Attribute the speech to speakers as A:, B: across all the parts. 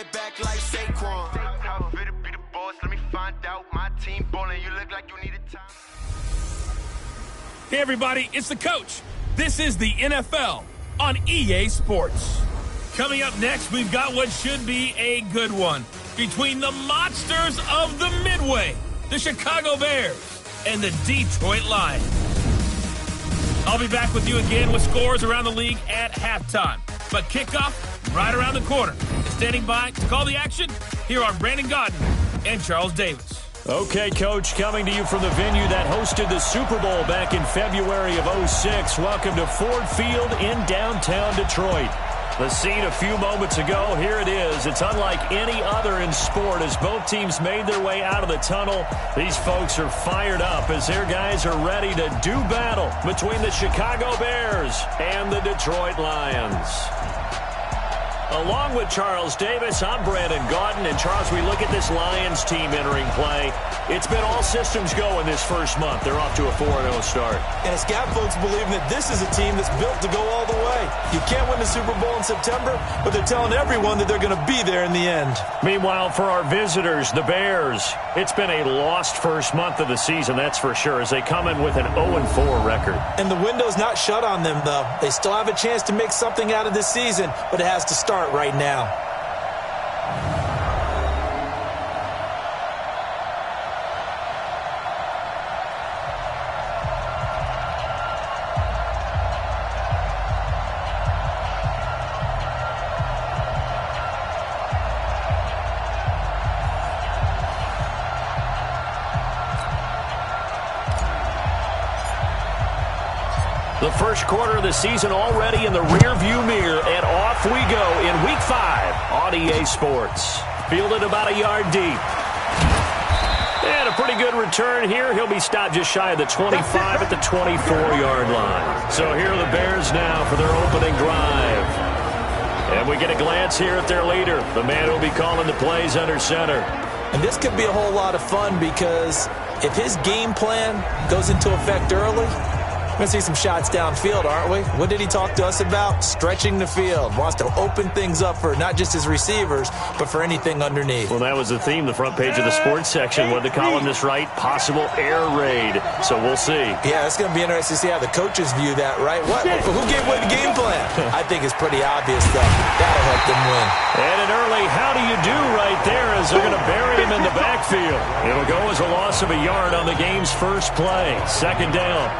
A: it back like Saquon.
B: How fit to be the boss? Let me find out. My team ballin', you look like you needed time.
C: Hey everybody, it's the coach. This is the NFL on EA Sports. Coming up next, we've got what should be a good one between the monsters of the Midway, the Chicago Bears, and the Detroit Lions. I'll be back with you again with scores around the league at halftime. But kickoff right around the corner. Standing by to call the action, here are Brandon Gaudin and Charles Davis.
D: Okay, Coach, coming to you from the venue that hosted the Super Bowl back in February of '06. Welcome to Ford Field in downtown Detroit. The scene a few moments ago, here it is. It's unlike any other in sport as both teams made their way out of the tunnel. These folks are fired up as their guys are ready to do battle between the Chicago Bears and the Detroit Lions. Along with Charles Davis, I'm Brandon Gaudin. And Charles, we look at this Lions team entering play. It's been all systems go in this first month. They're off to a 4-0 start.
E: And it's got folks believing that this is a team that's built to go all the way. You can't win the Super Bowl in September, but they're telling everyone that they're going to be there in the end.
D: Meanwhile, for our visitors, the Bears, it's been a lost first month of the season, that's for sure, as they come in with an 0-4 record.
E: And the window's not shut on them, though. They still have a chance to make something out of this season, but it has to start right now.
D: The first quarter of the season already in the rearview mirror, and off we go in Week 5 on EA Sports. Fielded about a yard deep. And a pretty good return here. He'll be stopped just shy of the 25 at the 24-yard line. So here are the Bears now for their opening drive. And we get a glance here at their leader, the man who will be calling the plays under center.
E: And this could be a whole lot of fun because if his game plan goes into effect early, we're going to see some shots downfield, aren't we? What did he talk to us about? Stretching the field. Wants to open things up for not just his receivers, but for anything underneath.
D: Well, that was the theme, the front page of the sports section. What did the columnist write? Possible air raid. So we'll see.
E: Yeah, it's going to be interesting to see how the coaches view that, right? Who gave away the game plan? I think it's pretty obvious, though. That'll help them win.
D: And an early how do you do right there as they're going to bury him in the backfield. It'll go as a loss of a yard on the game's first play. Second down.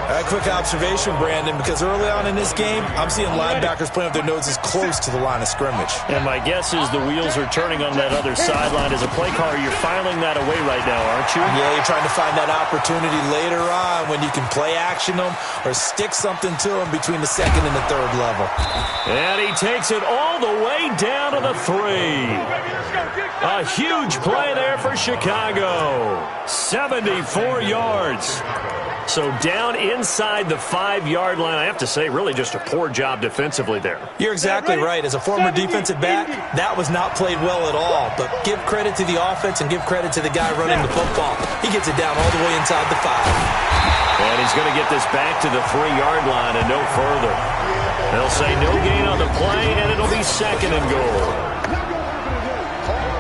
E: A quick observation, Brandon, because early on in this game, I'm seeing linebackers playing with their noses close to the line of scrimmage.
D: And my guess is the wheels are turning on that other sideline. As a play caller, you're filing that away right now, aren't you?
E: Yeah, you're trying to find that opportunity later on when you can play action them or stick something to them between the second and the third level.
D: And he takes it all the way down to the 3. A huge play there for Chicago. 74 yards. So down inside the 5-yard line. I have to say, really just a poor job defensively there.
E: You're exactly right. As a former defensive back, that was not played well at all. But give credit to the offense and give credit to the guy running the football. He gets it down all the way inside the 5.
D: And he's going to get this back to the 3-yard line and no further. They'll say no gain on the play, and it'll be second and goal.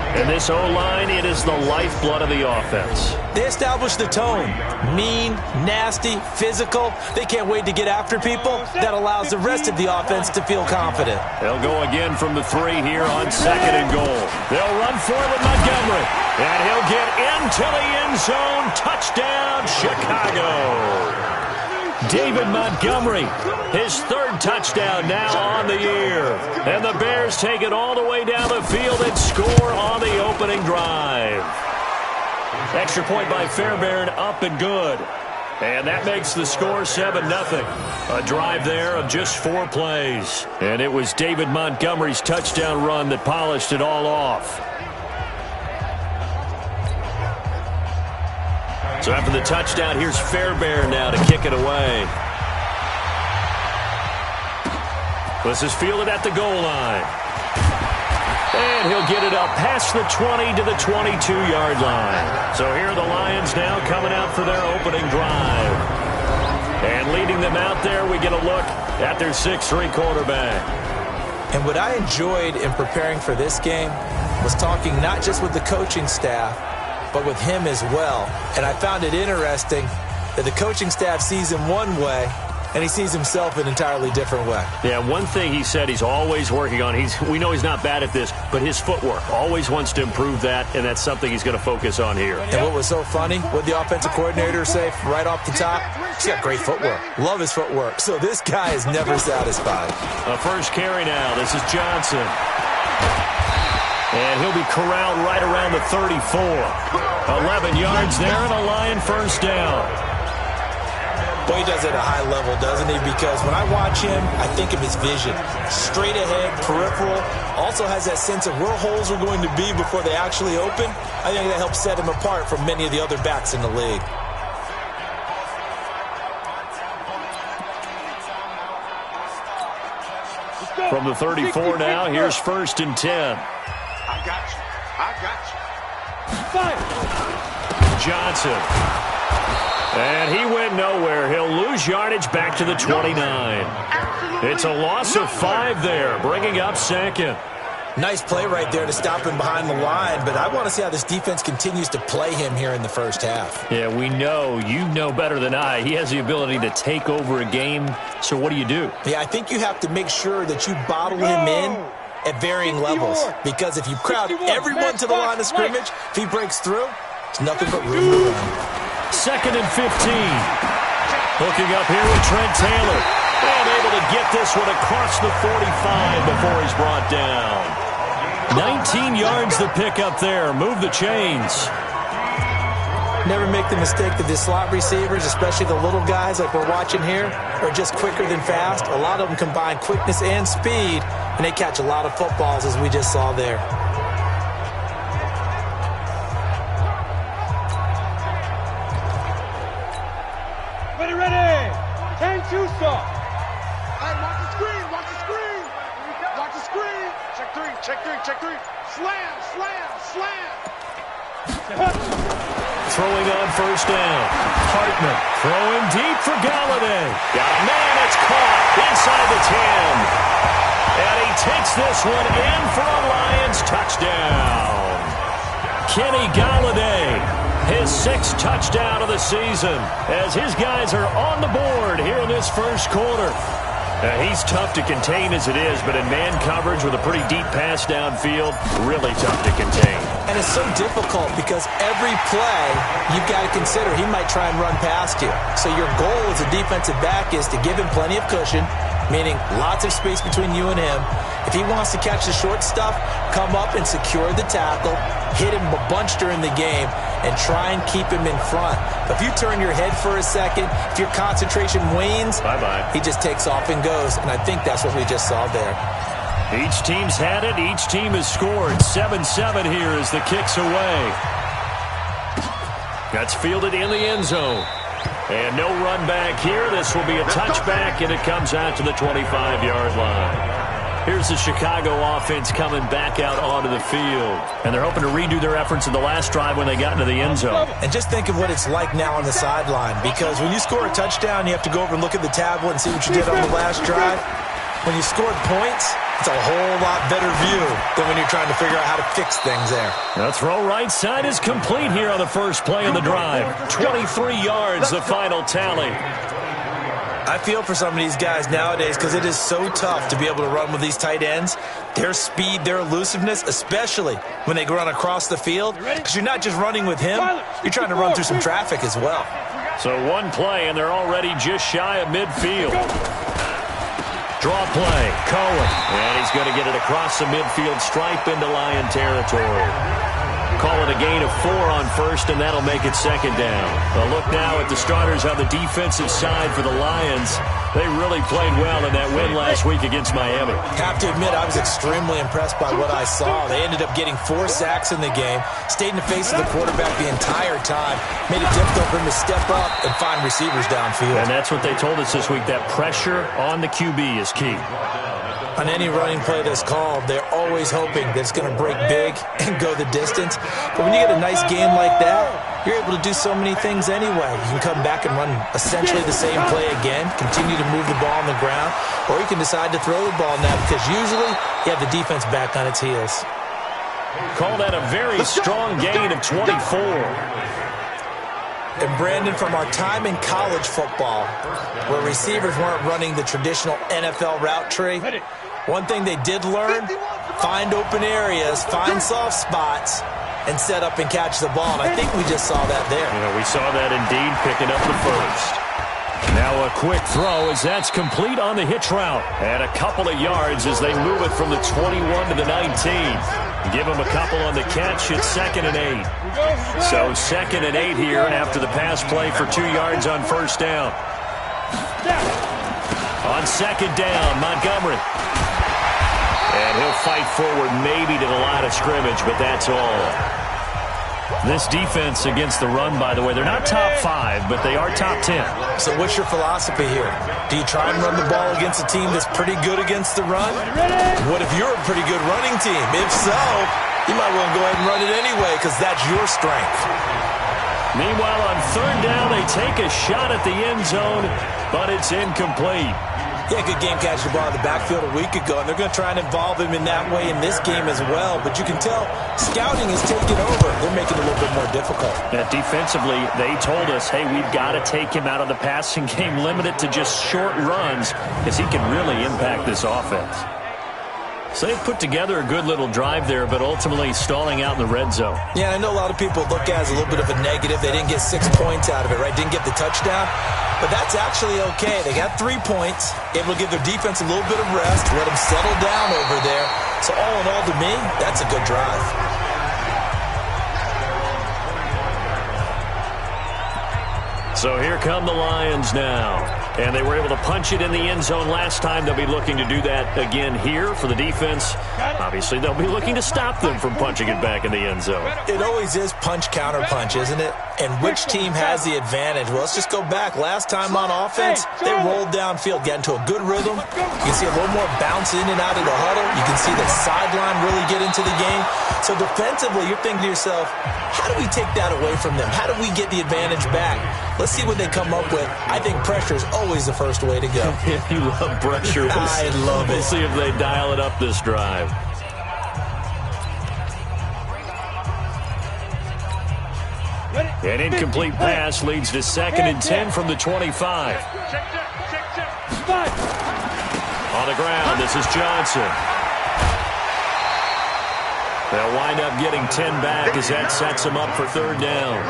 D: And this O-line, it is the lifeblood of the offense.
E: They establish the tone. Mean, nasty, physical. They can't wait to get after people. That allows the rest of the offense to feel confident.
D: They'll go again from the 3 here on second and goal. They'll run for it with Montgomery. And he'll get into the end zone. Touchdown, Chicago. David Montgomery, his 3rd touchdown now on the year. And the Bears take it all the way down the field and score on the opening drive. Extra point by Fairbairn, up and good. And that makes the score 7-0. A drive there of just 4 plays. And it was David Montgomery's touchdown run that polished it all off. So after the touchdown, here's Fairbairn now to kick it away. This is fielded at the goal line. And he'll get it up past the 20 to the 22-yard line. So here are the Lions now coming out for their opening drive. And leading them out there, we get a look at their 6'3" quarterback.
E: And what I enjoyed in preparing for this game was talking not just with the coaching staff, but with him as well. And I found it interesting that the coaching staff sees him one way, and he sees himself an entirely different way.
D: Yeah, one thing he said he's always working on, we know he's not bad at this, but his footwork, always wants to improve that, and that's something he's going to focus on here.
E: And what was so funny, what the offensive coordinator say right off the top? He's got great footwork. Love his footwork. So this guy is never satisfied.
D: A first carry now. This is Johnson. And he'll be corralled right around the 34. 11 yards there and a Lion first down.
E: Boy, he does it at a high level, doesn't he? Because when I watch him, I think of his vision. Straight ahead, peripheral. Also has that sense of where holes are going to be before they actually open. I think that helps set him apart from many of the other backs in the league.
D: From the 34 now, here's 1st and 10.
B: I got you. I got you.
C: Fire.
D: Johnson. And he went nowhere. He'll lose yardage back to the 29. It's a loss of 5 there, bringing up 2nd.
E: Nice play right there to stop him behind the line, but I want to see how this defense continues to play him here in the first half.
D: Yeah, we know. You know better than I. He has the ability to take over a game, so what do?
E: Yeah, I think you have to make sure that you bottle him in at varying levels, because if you crowd everyone to the line of scrimmage, if he breaks through, it's nothing but room to run.
D: 2nd and 15. Looking up here with Trent Taylor. And able to get this one across the 45 before he's brought down. 19 yards the pick up there. Move the chains.
E: Never make the mistake that the slot receivers, especially the little guys like we're watching here, are just quicker than fast. A lot of them combine quickness and speed, and they catch a lot of footballs, as we just saw there.
C: Ready. 10-2 stop.
B: Hey, watch the screen. Watch the screen. Watch the screen. Check 3. Check 3. Check 3. Slam. Slam. Slam.
D: Throwing on 1st down. Hartman throwing deep for Galladay. Got a man. It's caught inside the 10. And he takes this one in for a Lions touchdown. Kenny Galladay. His 6th touchdown of the season as his guys are on the board here in this first quarter. He's tough to contain as it is, but in man coverage with a pretty deep pass downfield, really tough to contain.
E: And it's so difficult because every play you've got to consider he might try and run past you. So your goal as a defensive back is to give him plenty of cushion, meaning lots of space between you and him. If he wants to catch the short stuff, come up and secure the tackle, hit him a bunch during the game, and try and keep him in front. But if you turn your head for a second, if your concentration wanes,
D: bye-bye.
E: He just takes off and goes, and I think that's what we just saw there.
D: Each team's had it. Each team has scored. 7-7 here as the kick's away. That's fielded in the end zone. And no run back here. This will be a touchback, and it comes out to the 25-yard line. Here's the Chicago offense coming back out onto the field. And they're hoping to redo their efforts in the last drive when they got into the end zone.
E: And just think of what it's like now on the sideline. Because when you score a touchdown, you have to go over and look at the tablet and see what you did on the last drive. When you scored points, it's a whole lot better view than when you're trying to figure out how to fix things there.
D: The throw right side is complete here on the first play of the drive. 23 yards, the final tally.
E: I feel for some of these guys nowadays because it is so tough to be able to run with these tight ends. Their speed, their elusiveness, especially when they run across the field. Because you're not just running with him, you're trying to run through some traffic as well.
D: So one play, and they're already just shy of midfield. Draw play, Cohen. And he's going to get it across the midfield stripe into Lion territory. Call it a gain of 4 on first, and that'll make it 2nd down. A look now at the starters on the defensive side for the Lions. They really played well in that win last week against Miami.
E: Have to admit, I was extremely impressed by what I saw. They ended up getting 4 sacks in the game, stayed in the face of the quarterback the entire time, made it difficult for him to step up and find receivers downfield.
D: And that's what they told us this week, that pressure on the QB is key.
E: On any running play that's called, they're always hoping that it's going to break big and go the distance. But when you get a nice game like that, you're able to do so many things anyway. You can come back and run essentially the same play again, continue to move the ball on the ground, or you can decide to throw the ball now because usually you have the defense back on its heels.
D: Call that a very strong gain of 24.
E: And Brandon, from our time in college football, where receivers weren't running the traditional NFL route tree, one thing they did learn, find open areas, find soft spots, and set up and catch the ball. And I think we just saw that there.
D: We saw that indeed, picking up the first. Now a quick throw as that's complete on the hitch route. And a couple of yards as they move it from the 21 to the 19. Give them a couple on the catch. It's 2nd and 8. So 2nd and 8 here after the pass play for 2 yards on first down. On 2nd down, Montgomery. And he'll fight forward maybe to the line of scrimmage, but that's all. This defense against the run, by the way, they're not top 5, but they are top 10.
E: So what's your philosophy here? Do you try and run the ball against a team that's pretty good against the run? What if you're a pretty good running team? If so, you might well go ahead and run it anyway because that's your strength.
D: Meanwhile, on 3rd down, they take a shot at the end zone, but it's incomplete.
E: Yeah, good game catching the ball in the backfield a week ago, and they're going to try and involve him in that way in this game as well. But you can tell scouting is taking over. They're making it a little bit more difficult.
D: Yeah, defensively, they told us, hey, we've got to take him out of the passing game, limit it to just short runs, because he can really impact this offense. So they've put together a good little drive there, but ultimately stalling out in the red zone.
E: Yeah, I know a lot of people look at it as a little bit of a negative. They didn't get 6 points out of it, right? Didn't get the touchdown. But that's actually okay. They got 3 points, able to give their defense a little bit of rest, let them settle down over there. So all in all, to me, that's a good drive.
D: So here come the Lions now. And they were able to punch it in the end zone last time. They'll be looking to do that again here for the defense. Obviously, they'll be looking to stop them from punching it back in the end zone.
E: It always is punch, counter punch, isn't it? And which team has the advantage? Well, let's just go back. Last time on offense, they rolled downfield, got into a good rhythm. You can see a little more bounce in and out of the huddle. You can see the sideline really get into the game. So defensively, you're thinking to yourself, how do we take that away from them? How do we get the advantage back? Let's see what they come up with. I think pressure is always the first way to go.
D: You love pressure.
E: I love it.
D: We'll see if they dial it up this drive. An incomplete pass leads to 2nd and 10 from the 25. On the ground, this is Johnson. They'll wind up getting 10 back as that sets them up for 3rd down.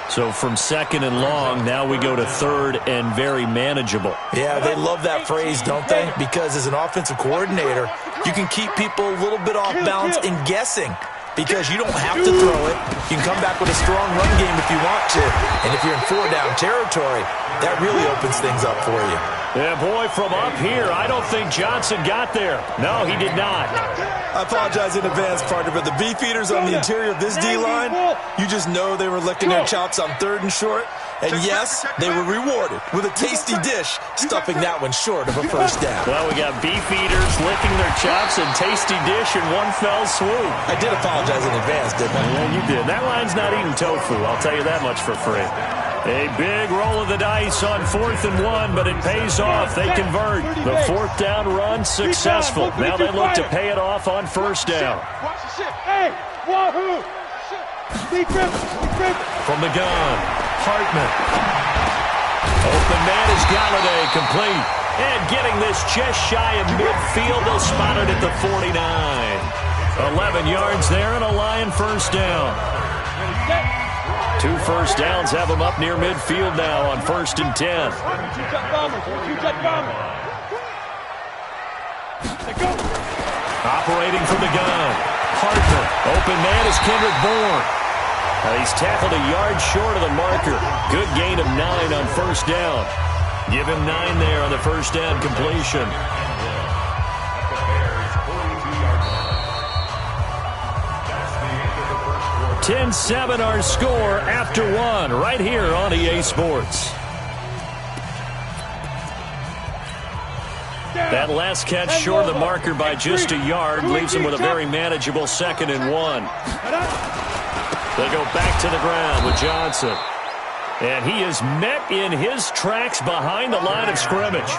D: So from 2nd and long, now we go to 3rd and very manageable.
E: Yeah, they love that phrase, don't they? Because as an offensive coordinator, you can keep people a little bit off balance and guessing because you don't have to throw it. You can come back with a strong run game if you want to. And if you're in 4-down territory, that really opens things up for you.
D: Yeah, boy, from up here, I don't think Johnson got there. No, he did not.
E: I apologize in advance, partner, but the beefeaters on the interior of this D-line, you just know they were licking their chops on 3rd and short. And yes, they were rewarded with a tasty dish, stuffing that one short of a first down.
D: Well, we got beefeaters licking their chops and tasty dish in one fell swoop.
E: I did apologize in advance, didn't I?
D: Yeah, you did. That line's not eating tofu, I'll tell you that much for free. A big roll of the dice on 4th and 1, but it pays off. They convert. The 4th down run successful. Now they look to pay it off on 1st down.
B: Hey, wahoo!
D: From the gun, Hartman. Open man is Galladay, complete. And getting this just shy of midfield, they'll spot it at the 49. 11 yards there and a Lion 1st down. 2 first downs have them up near midfield now on 1st and 10. Operating from the gun. Hartman. Open man is Kendrick Bourne. He's tackled a yard short of the marker. Good gain of 9 on 1st down. Give him 9 there on the 1st down completion. 10-7 our score after 1 right here on EA Sports. That last catch short of the marker by just a yard leaves him with a very manageable 2nd and 1. They go back to the ground with Johnson. And he is met in his tracks behind the line of scrimmage.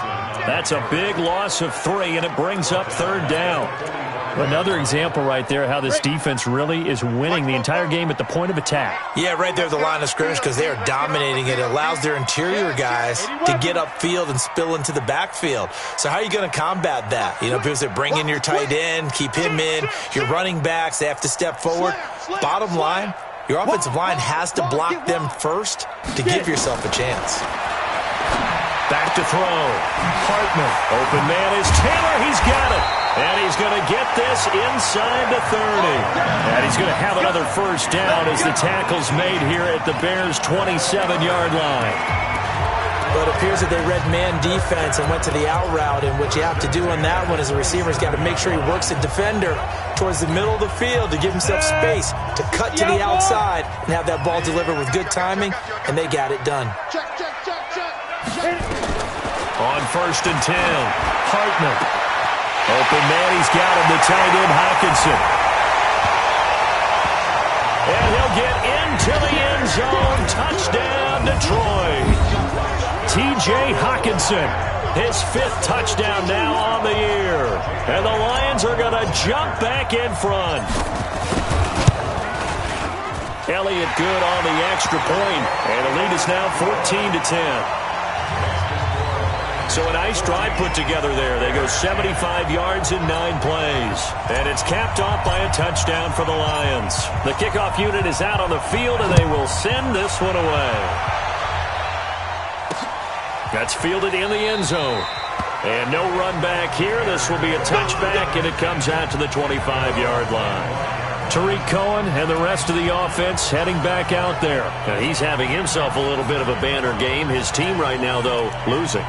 D: That's a big loss of 3, and it brings up 3rd down.
A: Another example right there how this defense really is winning the entire game at the point of attack.
E: Yeah, right there at the line of scrimmage because they are dominating it. It allows their interior guys to get upfield and spill into the backfield. So how are you going to combat that? You know, people say bring in your tight end, keep him in. Your running backs, they have to step forward. Bottom line, your offensive line has to block them first to give yourself a chance.
D: Back to throw. Hartman. Open man is Taylor. He's got it. And he's going to get this inside the 30. And he's going to have another 1st down as the tackle's made here at the Bears' 27-yard line.
E: But it appears that they read man defense and went to the out route. And what you have to do on that one is the receiver's got to make sure he works the defender towards the middle of the field to give himself space to cut to the outside and have that ball delivered with good timing. And they got it done.
D: On 1st and 10, Hartman. Open man, he's got him, the tight end, Hockenson. And he'll get into the end zone. Touchdown, Detroit. T.J. Hockenson, his 5th touchdown now on the year. And the Lions are going to jump back in front. Elliott good on the extra point, and the lead is now 14-10. So a nice drive put together there. They go 75 yards in 9 plays. And it's capped off by a touchdown for the Lions. The kickoff unit is out on the field, and they will send this one away. That's fielded in the end zone. And no run back here. This will be a touchback, and it comes out to the 25-yard line. Tariq Cohen and the rest of the offense heading back out there. Now, he's having himself a little bit of a banner game. His team right now, though, losing.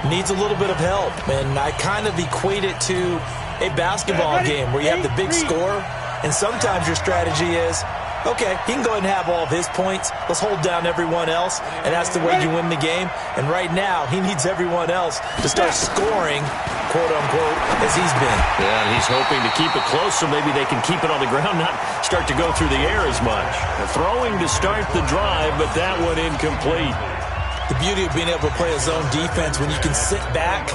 E: Needs a little bit of help, and I kind of equate it to a basketball game where you have the big score, and sometimes your strategy is, okay, he can go ahead and have all of his points. Let's hold down everyone else, and that's the way you win the game. And right now, he needs everyone else to start scoring, quote-unquote, as he's been.
D: Yeah, and he's hoping to keep it close so maybe they can keep it on the ground, not start to go through the air as much. Throwing to start the drive, but that one incomplete.
E: The beauty of being able to play a zone defense when you can sit back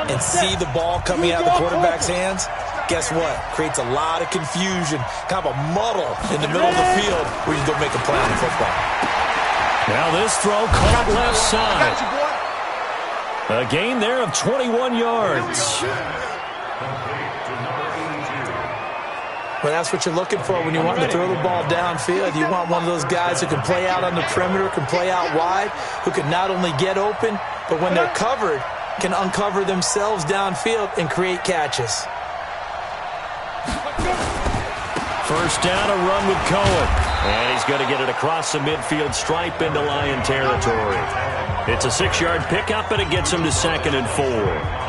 E: and see the ball coming out of the quarterback's hands, guess what? Creates a lot of confusion, kind of a muddle in the middle of the field where you can go make a play on the football.
D: Now this throw caught left side. A gain there of 21 yards.
E: Well, that's what you're looking for when you want to throw the ball downfield. You want one of those guys who can play out on the perimeter, can play out wide, who can not only get open, but when they're covered, can uncover themselves downfield and create catches.
D: First down, a run with Cohen. And he's going to get it across the midfield stripe into Lion territory. It's a 6-yard pickup, and it gets him to 2nd and 4.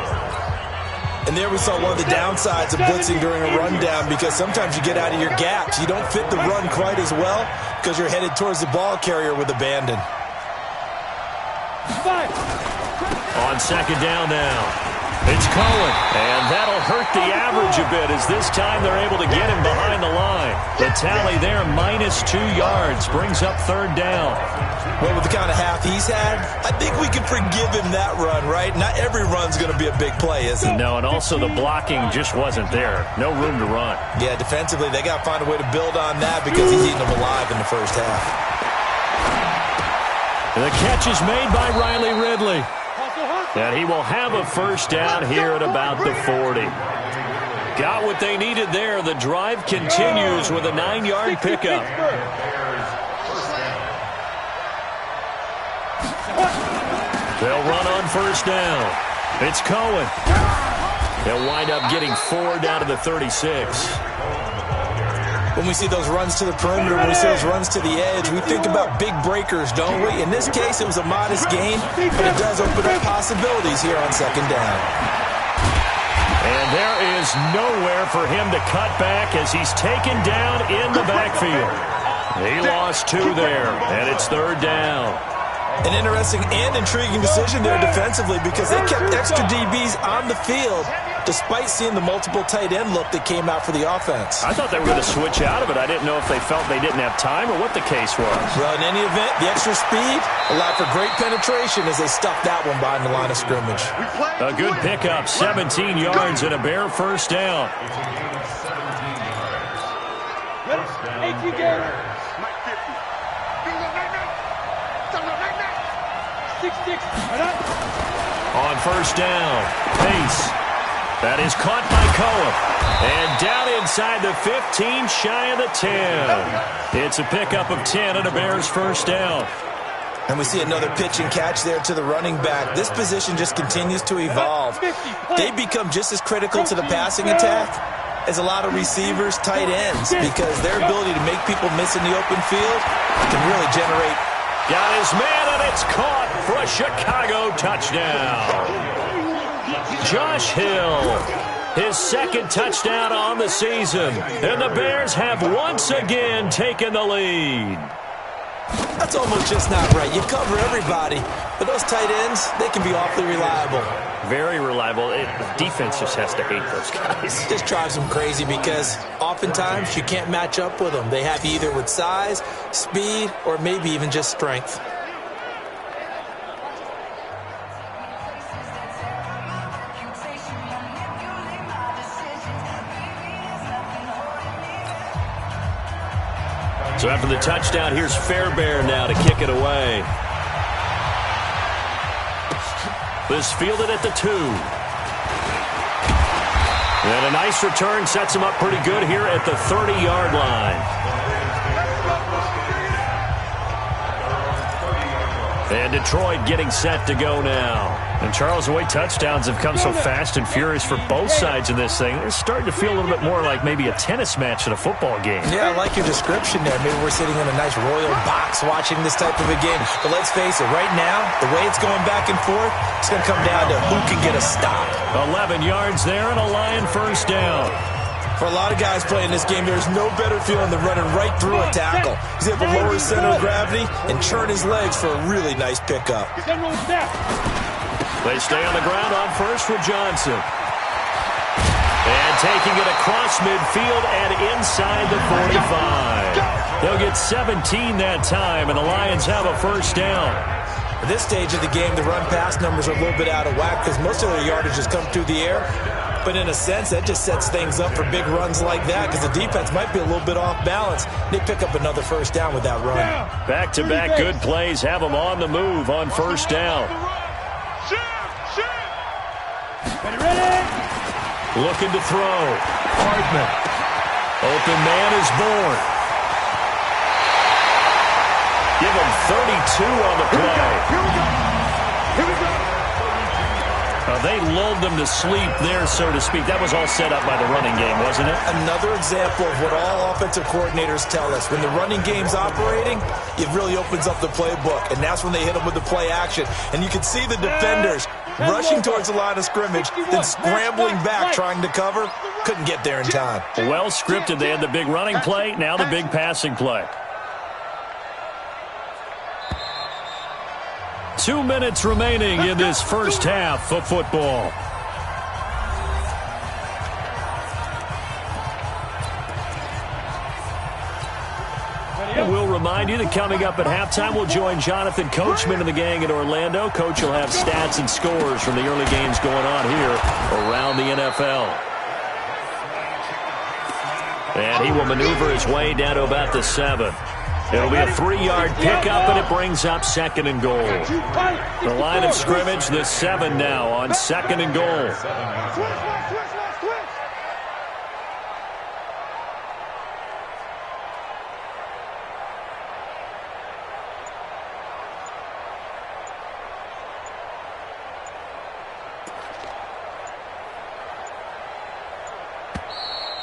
E: And there we saw one of the downsides of blitzing during a rundown because sometimes you get out of your gaps. You don't fit the run quite as well because you're headed towards the ball carrier with abandon.
D: On 2nd down now. It's Cohen, and that'll hurt the average a bit as this time they're able to get him behind the line. The tally there, -2 yards, brings up 3rd down.
E: Well, with the kind of half he's had, I think we can forgive him that run, right? Not every run's going to be a big play, is it?
A: No, and also the blocking just wasn't there. No room to run.
E: Yeah, defensively, they got to find a way to build on that because he's eating them alive in the first half.
D: The catch is made by Riley Ridley. And he will have a first down here at about the 40. Got what they needed there. The drive continues with a 9-yard pickup. They'll run on first down. It's Cohen. They'll wind up getting 4 down to the 36.
E: When we see those runs to the perimeter, when we see those runs to the edge, we think about big breakers, don't we? In this case, it was a modest gain, but it does open up possibilities here on 2nd down.
D: And there is nowhere for him to cut back as he's taken down in the backfield. He lost 2 there, and it's 3rd down.
E: An interesting and intriguing decision there defensively because they kept extra DBs on the field despite seeing the multiple tight end look that came out for the offense.
D: I thought they were going to switch out of it. I didn't know if they felt they didn't have time or what the case was.
E: Well, in any event, the extra speed allowed for great penetration as they stuffed that one behind the line of scrimmage.
D: A good pickup, 17 yards and a Bear first down. On first down, Pace. That is caught by Cohen. And down inside the 15, shy of the 10. It's a pickup of 10 and a Bears first down.
E: And we see another pitch and catch there to the running back. This position just continues to evolve. They become just as critical to the passing attack as a lot of receivers, tight ends, because their ability to make people miss in the open field can really generate.
D: Got his man, and it's caught for a Chicago touchdown. Josh Hill, his second touchdown on the season. And the Bears have once again taken the lead.
E: That's almost just not right. You cover everybody, but those tight ends, they can be awfully reliable.
D: Very reliable. Defense just has to hate those guys.
E: It just drives them crazy because oftentimes you can't match up with them. They have you either with size, speed, or maybe even just strength.
D: So after the touchdown, here's Fairbairn now to kick it away. This fielded at the 2. And a nice return sets him up pretty good here at the 30-yard line. And Detroit getting set to go now. And Charles, the way touchdowns have come so fast and furious for both sides in this thing, it's starting to feel a little bit more like maybe a tennis match at a football game.
E: Yeah, I like your description there. Maybe we're sitting in a nice royal box watching this type of a game. But let's face it, right now, the way it's going back and forth, it's going to come down to who can get a stop.
D: 11 yards there and a Lion first down.
E: For a lot of guys playing this game, there's no better feeling than running right through a tackle. He's able to lower his center of gravity and turn his legs for a really nice pickup.
D: They stay on the ground on first with Johnson. And taking it across midfield and inside the 45. They'll get 17 that time, and the Lions have a first down.
E: At this stage of the game, the run-pass numbers are a little bit out of whack because most of their yardage has come through the air. But in a sense, that just sets things up for big runs like that because the defense might be a little bit off balance. They pick up another first down with that run.
D: Back-to-back good plays have them on the move on first down. Looking to throw. Hardman. Open man is born. Give him 32 on the play.
B: Here we go.
D: They lulled them to sleep there, so to speak. That was all set up by the running game, wasn't it?
E: Another example of what all offensive coordinators tell us. When the running game's operating, it really opens up the playbook, and that's when they hit them with the play action. And you can see the defenders rushing towards the line of scrimmage, then scrambling back trying to cover. Couldn't get there in time.
D: Well scripted. They had the big running play, now the big passing play. 2 minutes remaining in this first half of football. And we'll remind you that coming up at halftime, we'll join Jonathan Coachman and the gang in Orlando. Coach will have stats and scores from the early games going on here around the NFL. And he will maneuver his way down to about the 7. It'll be a 3-yard pickup, and it brings up 2nd and goal. The line of scrimmage, the 7 now on 2nd and goal.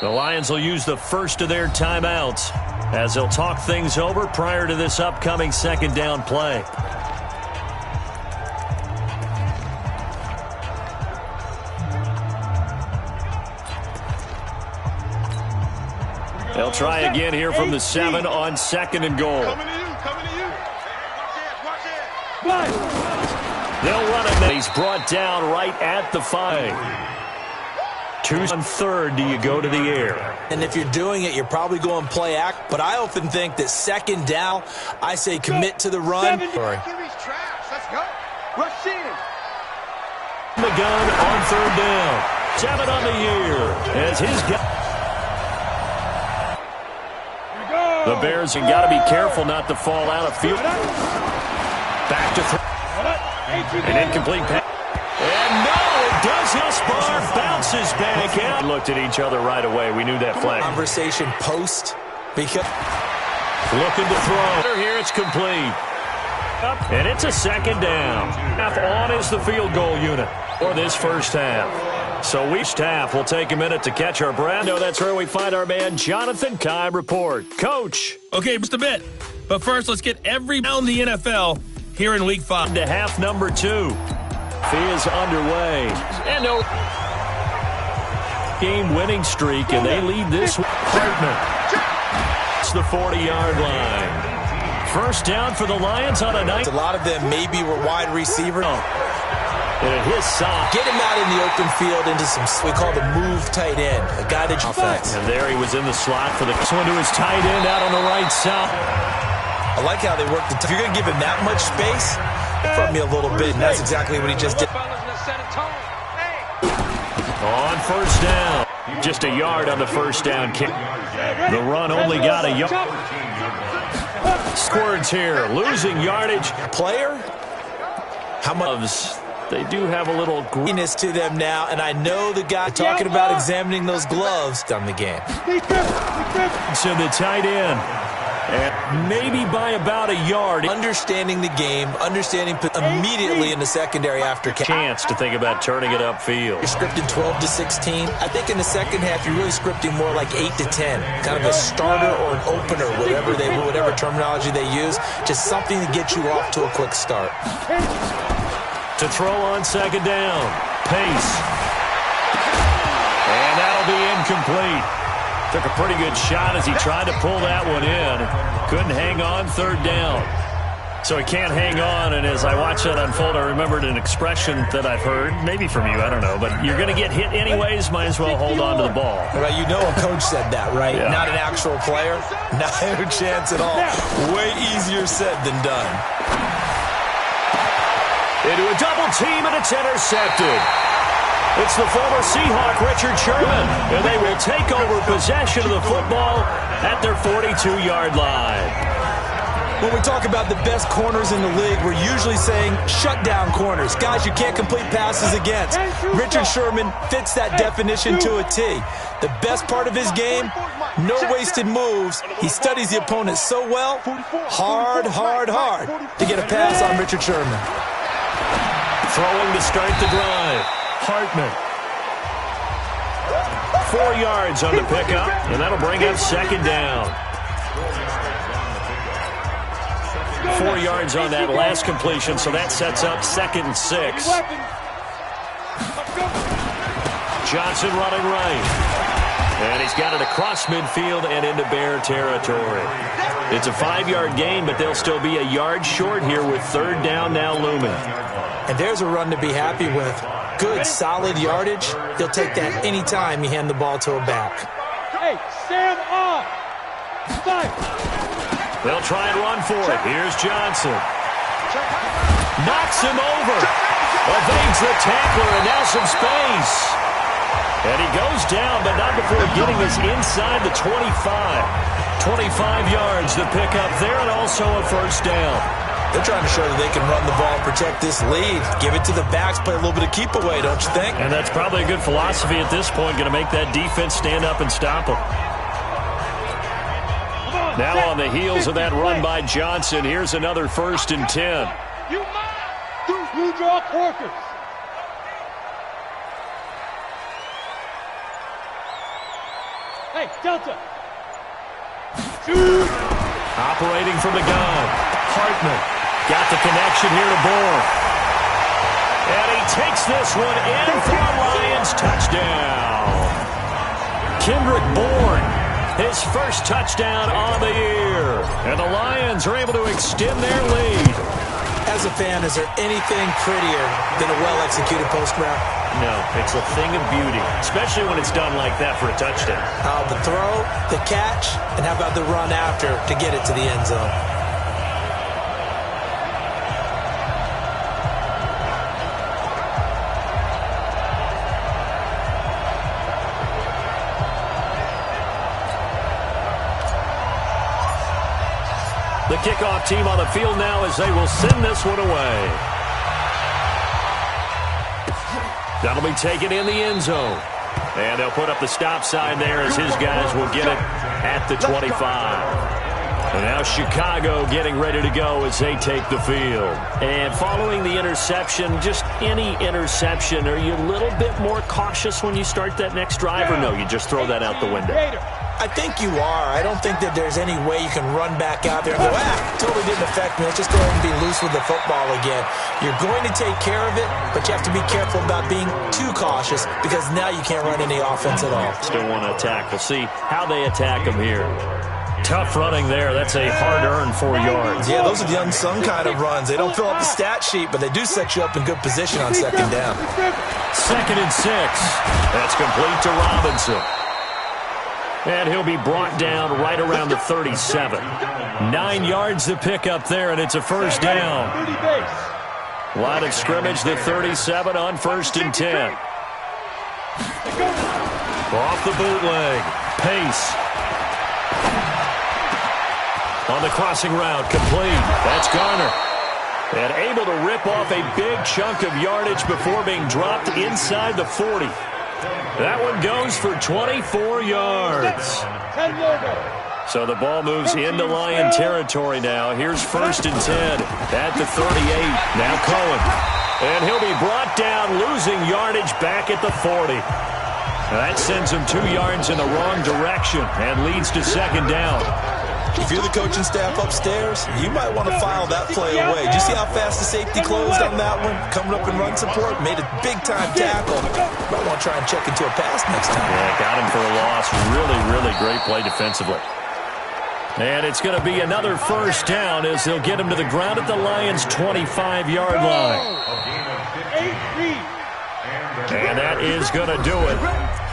D: The Lions will use the first of their timeouts as they'll talk things over prior to this upcoming 2nd down play. They'll try again here from the 7 on 2nd and goal.
B: Coming to you, coming to you. Watch it.
D: They'll run it. He's brought down right at the 5. 2 on third, do you go to the air?
E: And if you're doing it, you're probably going play act. But I often think that second down, I say commit to the run. Sorry.
B: Let's go. Rush in.
D: The gun on third down. 7 on the year as his guy. The Bears have got to be careful not to fall out of field. Back to throw. An incomplete pass. And no, it does. Bar bounces back out. Looked at each other right away. We knew that flag.
E: Conversation post. Because
D: looking to throw. Here it's complete. And it's a second down. Half on is the field goal unit for this first half. So we staff will take a minute to catch our breath. No, that's where we find our man Jonathan Keim report. Coach.
C: Okay, just a bit. But first, let's get every down the NFL here in Week 5.
D: To half number 2. Is underway. And no game-winning streak, and they lead this one. Hartman. It's the 40-yard line. First down for the Lions on a night.
E: A lot of them maybe were wide receiver.
D: And at his side.
E: Get him out in the open field into some, we call the move tight end. A guy that offense.
D: And there he was in the slot for the one to his tight end out on the right side.
E: I like how they work the if you're going to give him that much space, from me a little bit, and that's exactly what he just did.
D: On first down. Just a yard on the first down kick. The run only got a yard. Squirts here, losing yardage.
E: Player? How much?
D: They do have a little
E: greenness to them now, and I know the guy talking about examining those gloves done the game.
D: So the tight end. And maybe by about a yard.
E: Understanding the game, understanding immediately in the secondary after
D: chance to think about turning it upfield.
E: You're scripting 12-16. I think in the second half you're really scripting more like 8-10, kind of a starter or an opener, whatever terminology they use, just something to get you off to a quick start.
D: To throw on second down, Pace, and that'll be incomplete. Took a pretty good shot as he tried to pull that one in. Couldn't hang on third down. So he can't hang on, and as I watched that unfold, I remembered an expression that I've heard, maybe from you, I don't know, but you're going to get hit anyways, might as well hold on to the ball.
E: Well, you know a coach said that, right?
D: Yeah.
E: Not an actual player. Not a chance at all. Way easier said than done.
D: Into a double team, and it's intercepted. It's the former Seahawk, Richard Sherman, and they will take over possession of the football at their 42-yard line.
E: When we talk about the best corners in the league, we're usually saying shutdown corners, guys you can't complete passes against. Richard Sherman fits that definition to a T. The best part of his game, no wasted moves. He studies the opponent so well, hard to get a pass on Richard Sherman.
D: Throwing to start the drive. Hartman. 4 yards on the pickup, and that'll bring up second down. 4 yards on that last completion, so that sets up 2nd and 6. Johnson running right. And he's got it across midfield and into Bear territory. It's a 5-yard gain, but they'll still be a yard short here with third down now looming.
E: And there's a run to be happy with. Good, solid yardage. They'll take that any time you hand the ball to a back.
B: Hey, Sam off.
D: They'll try and run for it. Here's Johnson. Knocks him over. Evades the tackler, and now some space. And he goes down, but not before getting this inside the 25. 25 yards to pick up there, and also a first down.
E: They're trying to show that they can run the ball, protect this lead, give it to the backs, play a little bit of keep away, don't you think?
D: And that's probably a good philosophy at this point, going to make that defense stand up and stop them. Now on the heels of that run by Johnson, here's another 1st and 10.
B: You draw quarters. Hey, Delta.
D: Operating from the gun, Hartman got the connection here to Bourne. And he takes this one in for a Lions touchdown. Kendrick Bourne, his first touchdown on the year. And the Lions are able to extend their lead.
E: As a fan, is there anything prettier than a well-executed post route?
D: No, it's a thing of beauty, especially when it's done like that for a touchdown.
E: The throw, the catch, and how about the run after to get it to the end zone?
D: The kickoff team on the field now as they will send this one away. That'll be taken in the end zone. And they'll put up the stop sign there as his guys will get it at the 25. And now Chicago getting ready to go as they take the field. And following the interception, just any interception, are you a little bit more cautious when you start that next drive, or no, you just throw that out the window?
E: I think you are. I don't think that there's any way you can run back out there and go, totally didn't affect me. Let's just go ahead and be loose with the football again. You're going to take care of it, but you have to be careful about being too cautious because now you can't run any offense at all.
D: Still want to attack. We'll see how they attack them here. Tough running there. That's a hard-earned 4 yards.
E: Yeah, those are the unsung kind of runs. They don't fill up the stat sheet, but they do set you up in good position on second down.
D: 2nd and 6. That's complete to Robinson. And he'll be brought down right around the 37. 9 yards to pick up there, and it's a first down. Line of scrimmage, the 37 on 1st and 10. Off the bootleg. Pace. On the crossing route, complete. That's Garner. And able to rip off a big chunk of yardage before being dropped inside the 40. That one goes for 24 yards. So the ball moves into Lion territory now. Here's 1st and 10 at the 38. Now Cohen. And he'll be brought down, losing yardage back at the 40. That sends him 2 yards in the wrong direction and leads to 2nd down.
E: If you're the coaching staff upstairs, you might want to file that play away. Do you see how fast the safety closed on that one? Coming up in run support, made a big-time tackle. Might want to try and check into a pass next time.
D: Yeah, got him for a loss. Really, really great play defensively. And it's going to be another first down as they'll get him to the ground at the Lions' 25-yard line. And that is going to do it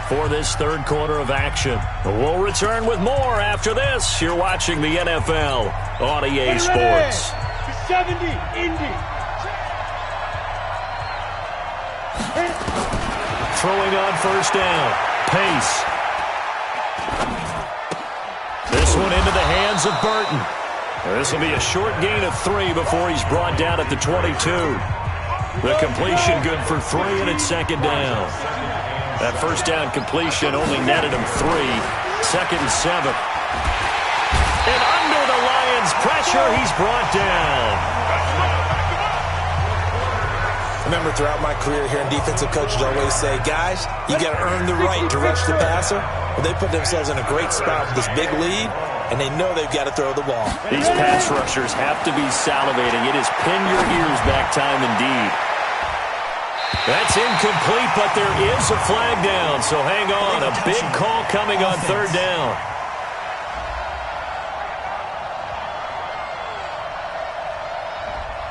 D: for this 3rd quarter of action. We'll return with more after this. You're watching the NFL on EA Sports.
B: 70, Indy.
D: Throwing on first down. Pace. This one into the hands of Burton. This will be a short gain of 3 before he's brought down at the 22. The completion good for 3, and it's 2nd down. That first down completion only netted him 3. 2nd and 7. And under the Lions' pressure, he's brought down.
E: Remember, throughout my career here in defensive coaches always say, guys, you got to earn the right to rush the passer. Well, they put themselves in a great spot with this big lead, and they know they've got to throw the ball.
D: These pass rushers have to be salivating. It is pin your ears back time indeed. That's incomplete, but there is a flag down, so hang on. A big call coming on 3rd down.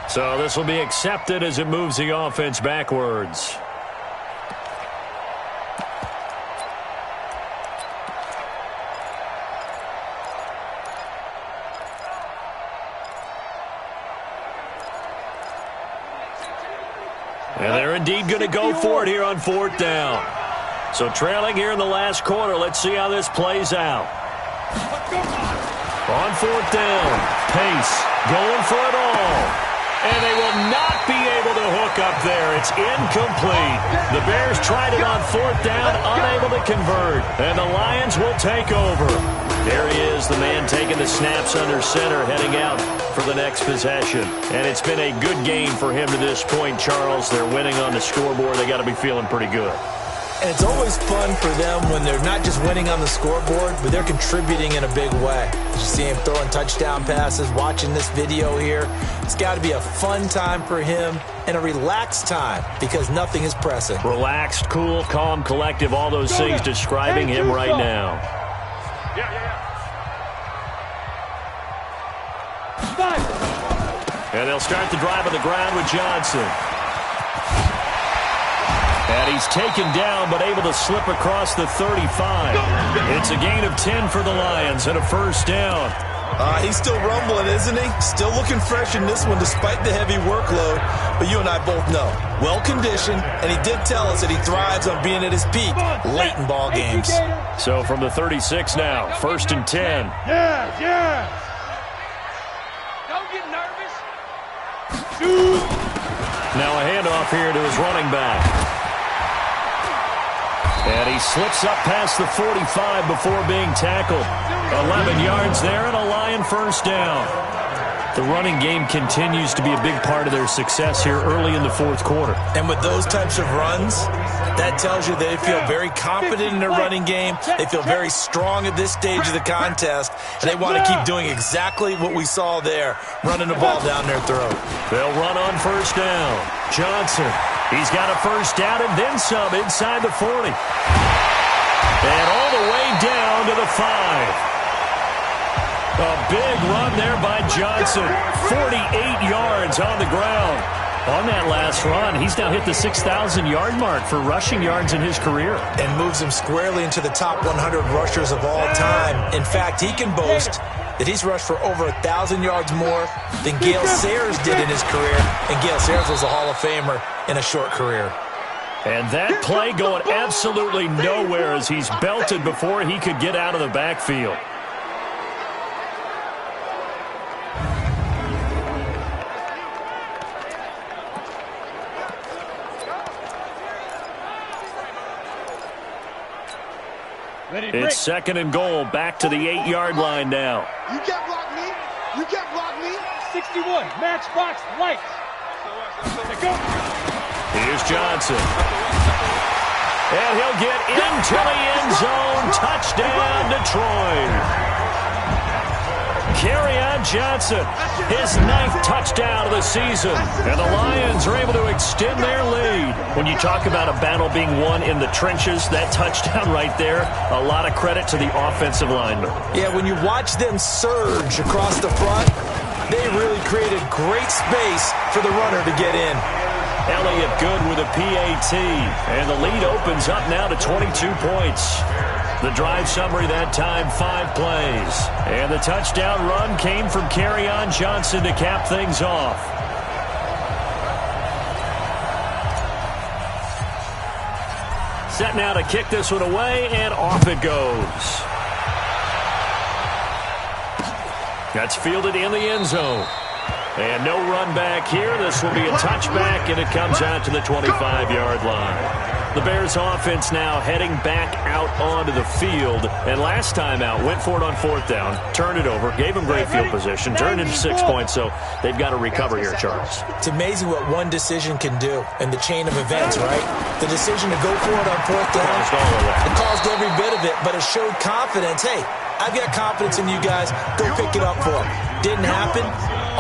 D: So this will be accepted as it moves the offense backwards. And they're indeed going to go for it here on 4th down. So trailing here in the last quarter. Let's see how this plays out. On 4th down, Pace going for it all. And they will not be able to hook up there. It's incomplete. The Bears tried it on 4th down, unable to convert. And the Lions will take over. There he is, the man taking the snaps under center, heading out for the next possession. And it's been a good game for him to this point, Charles. They're winning on the scoreboard. They got to be feeling pretty good.
E: And it's always fun for them when they're not just winning on the scoreboard, but they're contributing in a big way. You see him throwing touchdown passes, watching this video here. It's got to be a fun time for him and a relaxed time because nothing is pressing.
D: Relaxed, cool, calm, collective, all those things describing him right now. And they'll start the drive on the ground with Johnson. And he's taken down but able to slip across the 35. It's a gain of 10 for the Lions and a first down.
E: He's still rumbling, isn't he? Still looking fresh in this one despite the heavy workload. But you and I both know, well-conditioned, and he did tell us that he thrives on being at his peak late in ball games.
D: So from the 36 now, first and 10.
B: Yes.
C: Don't get nervous.
D: Now a handoff here to his running back. And he slips up past the 45 before being tackled. 11 yards there and a Lion first down. The running game continues to be a big part of their success here early in the fourth quarter.
E: And with those types of runs, that tells you they feel very confident in their running game. They feel very strong at this stage of the contest. And they want to keep doing exactly what we saw there, running the ball down their throat.
D: They'll run on first down. Johnson, he's got a first down and then some inside the 40. And all the way down to the 5. A big run there by Johnson. 48 yards on the ground. On that last run, he's now hit the 6,000-yard mark for rushing yards in his career.
E: And moves him squarely into the top 100 rushers of all time. In fact, he can boast that he's rushed for over 1,000 yards more than Gale Sayers did in his career. And Gale Sayers was a Hall of Famer in a short career.
D: And that play going absolutely nowhere as he's belted before he could get out of the backfield. It's second and goal, back to the 8-yard line now.
B: You can't block me. You can't block me.
F: 61, matchbox lights. Go.
D: Here's Johnson. And he'll get into the end zone. Touchdown, Detroit. Kerryon Johnson, his 9th touchdown of the season. And the Lions are able to extend their lead. When you talk about a battle being won in the trenches, that touchdown right there, a lot of credit to the offensive linemen.
E: Yeah, when you watch them surge across the front, they really created great space for the runner to get in.
D: Elliott good with a PAT. And the lead opens up now to 22 points. The drive summary that time, 5 plays. And the touchdown run came from Kerryon Johnson to cap things off. Set now to kick this one away, and off it goes. That's fielded in the end zone. And no run back here. This will be a touchback, and it comes out to the 25-yard line. The Bears offense now heading back out onto the field. And last time out, went for it on 4th down, turned it over, gave them great field position, turned it to 6 points, so they've got to recover here, Charles.
E: It's amazing what one decision can do in the chain of events, right? The decision to go for it on 4th down, it caused every bit of it, but it showed confidence. Hey, I've got confidence in you guys. Go pick it up for them. Didn't happen.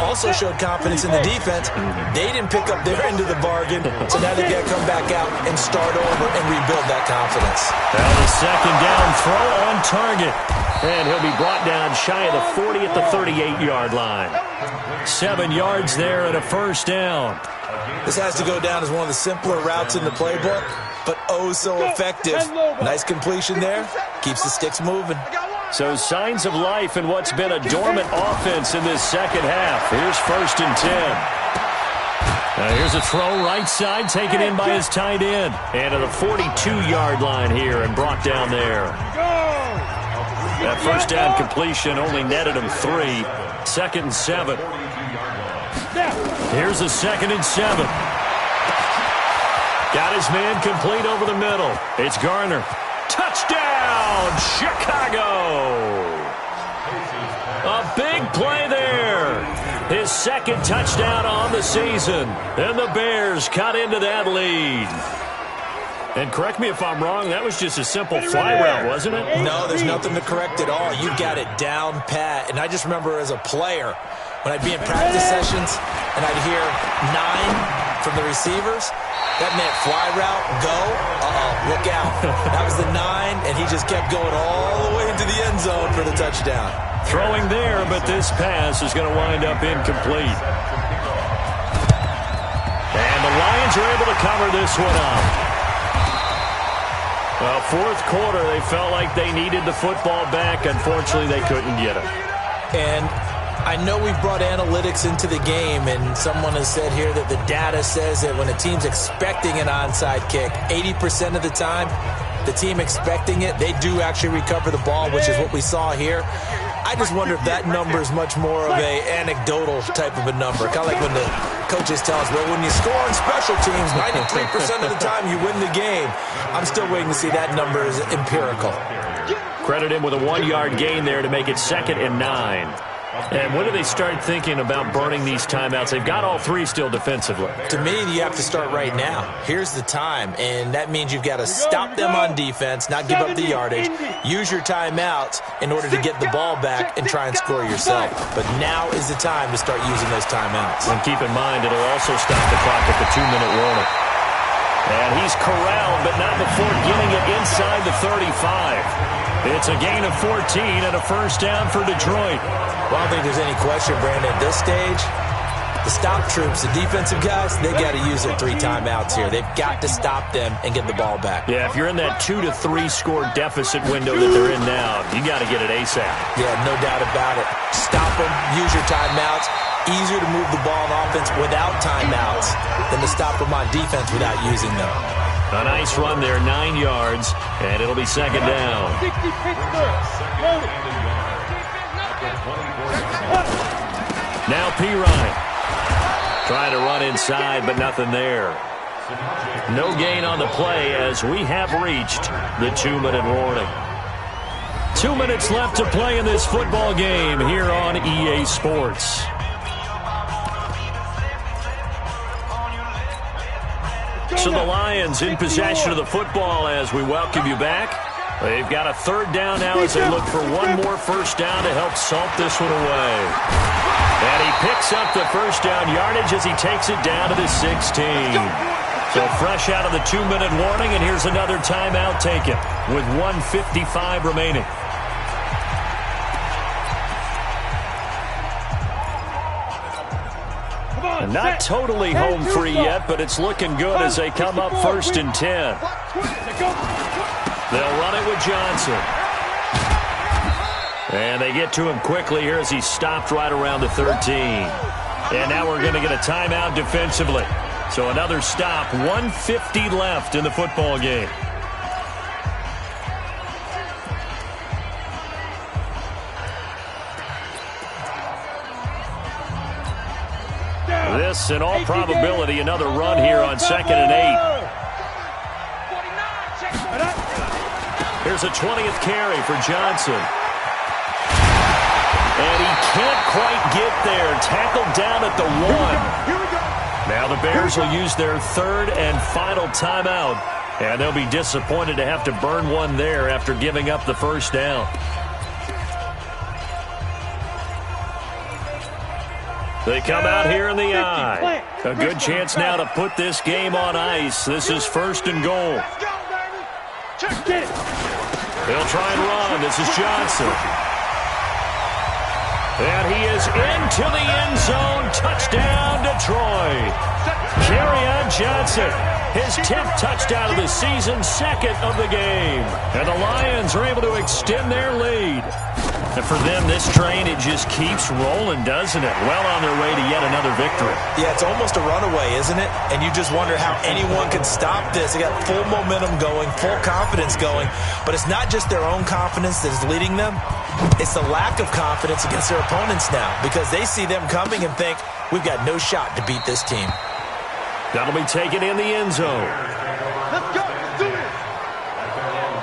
E: Also showed confidence in the defense. They didn't pick up their end of the bargain, so now they've got to come back out and start over and rebuild that confidence.
D: Now the second down throw on target. And he'll be brought down shy of the 40 at the 38-yard line. 7 yards there and a first down.
E: This has to go down as one of the simpler routes in the playbook, but oh so effective. Nice completion there. Keeps the sticks moving.
D: So signs of life in what's been a dormant offense in this second half. Here's first and 10. Now here's a throw right side taken in by his tight end. And to the 42-yard line here and brought down there. That first down completion only netted him 3. Second and 7. Here's a second and 7. Got his man complete over the middle. It's Garner. Touchdown, Chicago! A big play there. His second touchdown on the season. And the Bears cut into that lead. And correct me if I'm wrong, that was just a simple fly route, wasn't it?
E: No, there's nothing to correct at all. You got it down pat. And I just remember as a player, when I'd be in practice sessions and I'd hear 9 from the receivers, that meant fly route, go, look out. That was the 9, and he just kept going all the way into the end zone for the touchdown.
D: Throwing there, but this pass is going to wind up incomplete. the Lions are able to cover this one up. Well, fourth quarter, they felt like they needed the football back. Unfortunately, they couldn't get it.
E: And I know we've brought analytics into the game, and someone has said here that the data says that when a team's expecting an onside kick, 80% of the time, the team expecting it, they do actually recover the ball, which is what we saw here. I just wonder if that number is much more of a anecdotal type of a number. Kind of like when the coaches tell us, well, when you score on special teams, 93% of the time you win the game. I'm still waiting to see that number is empirical.
D: Credit him with a 1-yard gain there to make it 2nd and 9. And when do they start thinking about burning these timeouts? They've got all 3 still defensively.
E: To me, you have to start right now. Here's the time, and that means you've got to stop them on defense, not give up the yardage, use your timeouts in order to get the ball back and try and score yourself. But now is the time to start using those timeouts.
D: And keep in mind, it'll also stop the clock at the 2-minute warning. And he's corralled, but not before getting it inside the 35. It's a gain of 14 and a first down for Detroit.
E: Well, I don't think there's any question, Brandon, at this stage, the stop troops, the defensive guys, they got to use their 3 timeouts here. They've got to stop them and get the ball back.
D: Yeah, if you're in that 2 to 3 score deficit window that they're in now, you got to get it ASAP.
E: Yeah, no doubt about it. Stop them, use your timeouts. Easier to move the ball on offense without timeouts than to stop them on defense without using them.
D: A nice run there, 9 yards, and it'll be 2nd down.
F: 60 Pittsburgh.
D: Now Pirine trying to run inside, but nothing there. No gain on the play as we have reached the 2-minute warning. 2 minutes left to play in this football game here on EA Sports. So the Lions in possession of the football as we welcome you back. They've got a 3rd down now as they look for one more first down to help salt this one away. And he picks up the first down yardage as he takes it down to the 16. So fresh out of the 2-minute warning, and here's another timeout taken with 1:55 remaining. And not totally home free yet, but it's looking good as they come up 1st and 10. They'll run it with Johnson. And they get to him quickly here as he's stopped right around the 13. And now we're going to get a timeout defensively. So another stop, 1:50 left in the football game. This, in all probability, another run here on 2nd and 8. Here's a 20th carry for Johnson. And he can't quite get there. Tackled down at the 1. Now the Bears will use their 3rd and final timeout. And they'll be disappointed to have to burn one there after giving up the first down. They come out here in the eye. A good chance now to put this game on ice. This is 1st and goal. They'll try and run. This is Johnson. And he is into the end zone. Touchdown, Detroit. Kerryon Johnson, his 10th touchdown of the season, 2nd of the game. And the Lions are able to extend their lead. And for them, this train, it just keeps rolling, doesn't it? Well on their way to yet another victory.
E: Yeah, it's almost a runaway, isn't it? And you just wonder how anyone can stop this. They got full momentum going, full confidence going. But it's not just their own confidence that is leading them. It's the lack of confidence against their opponents now because they see them coming and think, we've got no shot to beat this team.
D: That'll be taken in the end zone.
B: Let's go. Let's do it.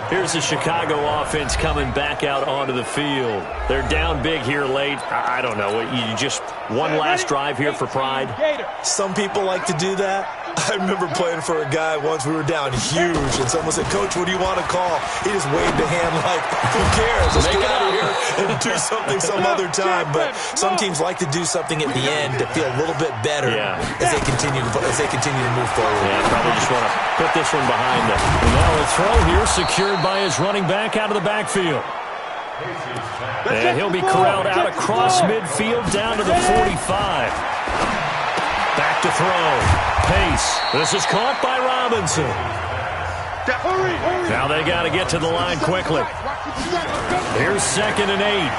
D: Here's the Chicago offense coming back out onto the field. They're down big here late. I don't know. You just one last drive here for pride?
E: Some people like to do that. I remember playing for a guy once. We were down huge, and someone said, Coach, what do you want to call? He just waved a hand like, who cares? Let's get out of here and do something some other time. But some teams like to do something at the end to feel a little bit better as they continue to move forward.
D: Yeah, probably just want to put this one behind them. And now a throw here secured by his running back out of the backfield. And he'll be corralled out across midfield down to the 45. Back to throw. pace. This is caught by Robinson. Now they got to get to the line quickly. Here's 2nd and 8.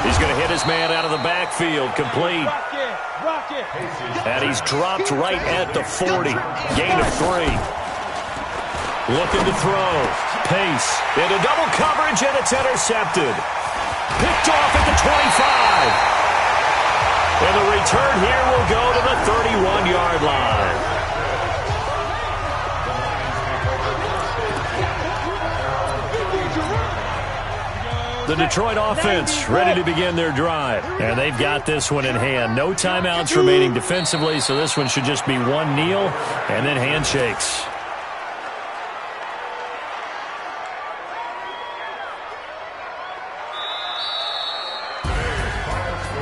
D: He's going to hit his man out of the backfield, complete. And he's dropped right at the 40. Gain of 3. Looking to throw. Pace into double coverage, and it's intercepted. Picked off at the 25. And the return here will go to the 31-yard line. The Detroit offense ready to begin their drive. And they've got this one in hand. No timeouts remaining defensively, so this one should just be one kneel and then handshakes.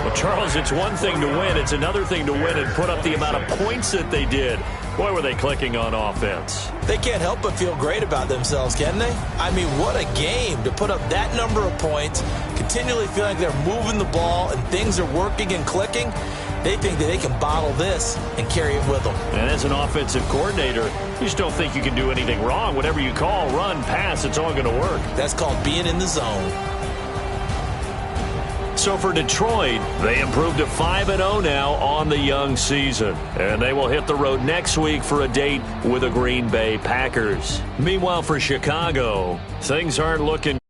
D: Well, Charles, it's one thing to win. It's another thing to win and put up the amount of points that they did. Boy, were they clicking on offense.
E: They can't help but feel great about themselves, can they? I mean, what a game to put up that number of points, continually feeling like they're moving the ball and things are working and clicking. They think that they can bottle this and carry it with them.
D: And as an offensive coordinator, you just don't think you can do anything wrong. Whatever you call, run, pass, it's all going to work.
E: That's called being in the zone.
D: So for Detroit, they improved to 5-0 now on the young season. And they will hit the road next week for a date with the Green Bay Packers. Meanwhile, for Chicago, things aren't looking